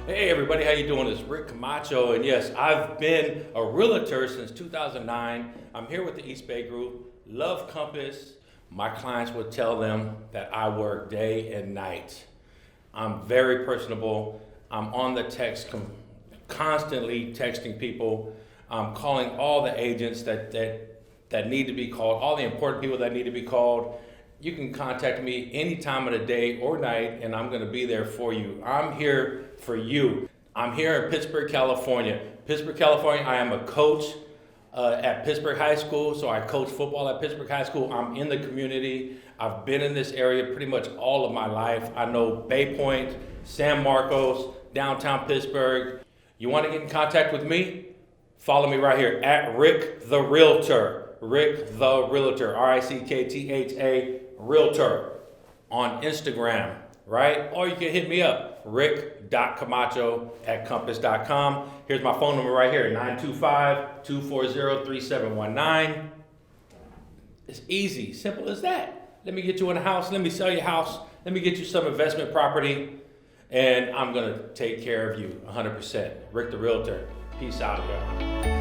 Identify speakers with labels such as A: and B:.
A: Hey everybody, how you doing? It's Rick.Camacho, and yes, I've been a realtor since 2009. I'm here with the East Bay Group. Love Compass. My clients would tell them that I work day and night. I'm very personable. I'm on the text, constantly texting people. I'm calling all the agents that need to be called, all the important people that need to be called. You can contact me any time of the day or night, and I'm going to be there for you. I'm here for you. I'm here in Pittsburgh, California. Pittsburgh, California, I am a coach at Pittsburgh High School, so I coach football at Pittsburgh High School. I'm in the community. I've been in this area pretty much all of my life. I know Bay Point, San Marcos, downtown Pittsburgh. You want to get in contact with me? Follow me right here at Rick the Realtor. Rick the Realtor, Ricktha Realtor on Instagram, right? Or you can hit me up, Rick.Camacho@compass.com. Here's my phone number right here, 925-240-3719. It's easy, simple as that. Let me get you in a house, let me sell your house, let me get you some investment property, and I'm gonna take care of you 100%. Rick the Realtor, peace out, y'all.